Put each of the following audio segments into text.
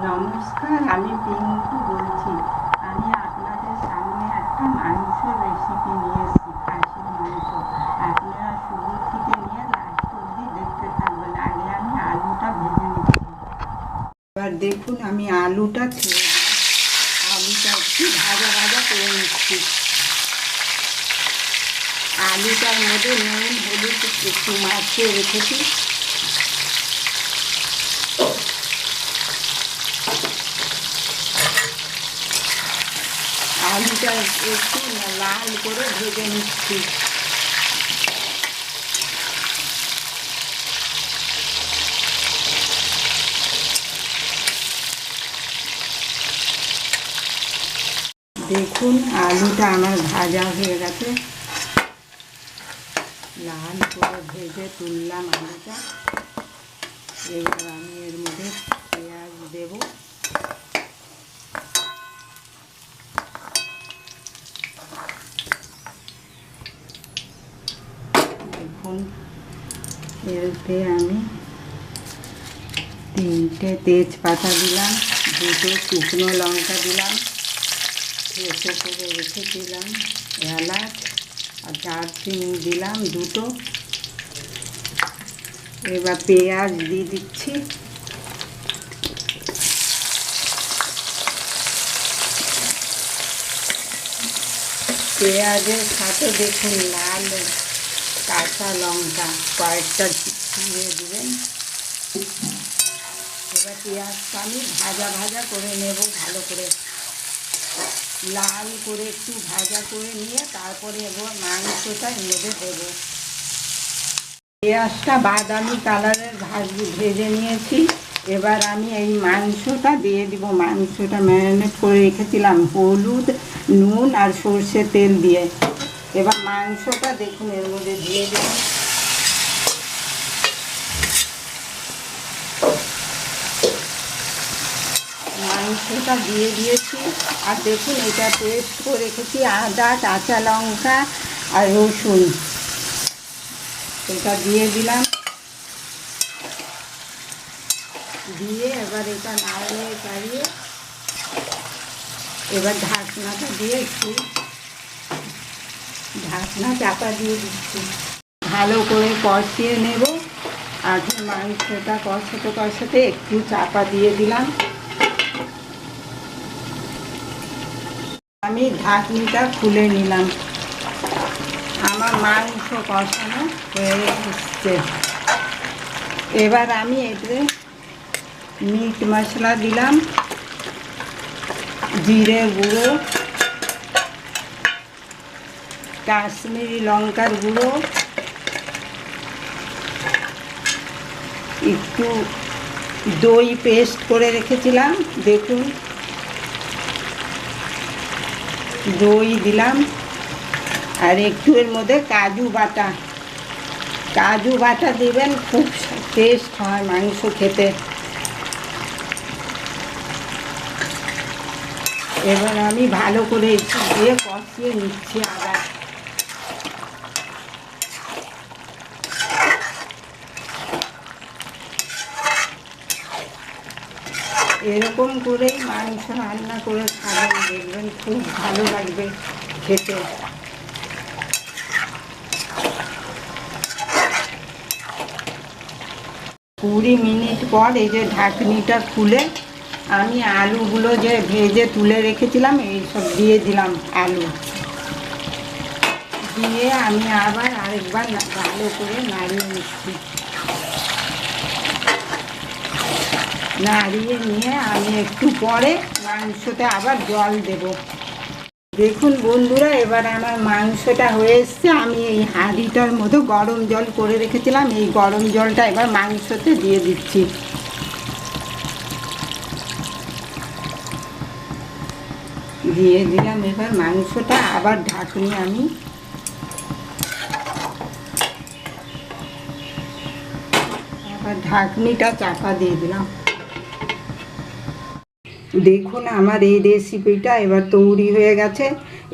নমস্কার, আমি পিঙ্কু বলছি। আমি আপনাদের সামনে একটা মাংসের রেসিপি নিয়ে এসেছি, খাসির মাংস। আপনারা শুরু থেকে নিয়ে লাস্ট অবধি দেখতে থাকবেন। আগে আমি আলুটা ভেজে নিচ্ছি। এবার দেখুন, আমি আলুটা ছেড়ে দিই। আলুটা একটু ভাজা ভাজা করে নিচ্ছি। আলুটার মধ্যে নুন হলুদ একটু মাখিয়ে রেখেছি। আলুটা একটু লাল করে ভেজে নিচ্ছি। দেখুন, আলুটা আমার ভাজা হয়ে গেছে। লাল করে ভেজে তুললাম আলুটা। এবার আমি এর মধ্যে পেঁয়াজ দেব। দেখুন, এতে আমি 3টে তেজপাতা দিলাম, 2টো শুকনো লঙ্কা দিলাম, থেতো করে রেখেছিলাম এলাচ আর দারচিনি দিলাম 2টো। এবার পেঁয়াজ দিয়ে দিচ্ছি। পেঁয়াজের সাথে দেখুন লাল কাঁচা লঙ্কা কয়েকটা দিয়ে দেবেন। এবার পেঁয়াজটা আমি ভাজা ভাজা করে নেব, ভালো করে লাল করে একটু ভাজা করে নিয়ে তারপরে এবার মাংসটা নেড়ে দেবো। পেঁয়াজটা বাদামি কালারের ভেজে নিয়েছি। এবার আমি এই মাংসটা দিয়ে দিব। মাংসটা ম্যারিনেট করে রেখেছিলাম হলুদ, নুন আর সর্ষের তেল দিয়ে। এবার মাংসটা দেখুন এর মধ্যে দিয়ে দেব। মাংসটা দিয়ে দিয়েছি। আর দেখুন, এটা পেস্ট করে রেখেছি আদা, কাঁচা লঙ্কা আর রসুন। এটা দিয়ে দিলাম। দিয়ে এবার এটা নাড়িয়ে চাড়িয়ে এবার ঢাকনাটা দিয়ে একটু ঢাকনা চাপা দিয়ে দিচ্ছি। ভালো করে কষিয়ে নেব। আর মাংসটা কষাতে কষাতে একটু চাপা দিয়ে দিলাম। আমি ঢাকনিটা খুলে নিলাম। আমার মাংস কষানো হয়ে এসছে। এবার আমি এতে মিট মশলা দিলাম, জিরে গুঁড়ো, কাশ্মীরি লঙ্কার গুঁড়ো, একটু দই পেস্ট করে রেখেছিলাম, দেখুন দই দিলাম। আর একটু এর মধ্যে কাজু বাটা দিবেন, খুব টেস্ট হয় মাংস খেতে। এবার আমি ভালো করে একটু দিয়ে কষিয়ে নিচ্ছি আবার। এরকম করেই মাংস রান্না করে খাবেন, দেখবেন খুব ভালো লাগবে খেতে। 20 মিনিট পর এই যে ঢাকনিটা খুলে আমি আলুগুলো যে ভেজে তুলে রেখেছিলাম এইসব দিয়ে দিলাম। আলু দিয়ে আমি আবার আরেকবার ভালো করে নাড়িয়ে নিচ্ছি। নাড়িয়ে নিয়ে আমি একটু পরে মাংসতে আবার জল দেব। দেখুন বন্ধুরা, এবার আমার মাংসটা হয়ে এসছে। আমি এই হাঁড়িটার মধ্যে গরম জল করে রেখেছিলাম, এই গরম জলটা এবার মাংসতে দিয়ে দিচ্ছি। দিয়ে দিলাম এবার মাংসটা। আবার ঢাকনি আমি আবার ঢাকনিটা চাপা দিয়ে দিলাম। দেখুন, আমার এই রেসিপিটা এবার তৈরি হয়ে গেছে।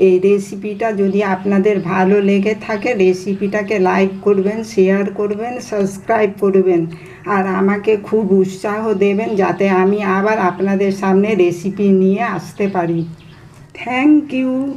এই রেসিপিটা যদি আপনাদের ভালো লেগে থাকে রেসিপিটাকে লাইক করবেন, শেয়ার করবেন, সাবস্ক্রাইব করবেন। আর আমাকে খুব উৎসাহ দেবেন যাতে আমি আবার আপনাদের সামনে রেসিপি নিয়ে আসতে পারি। Thank you.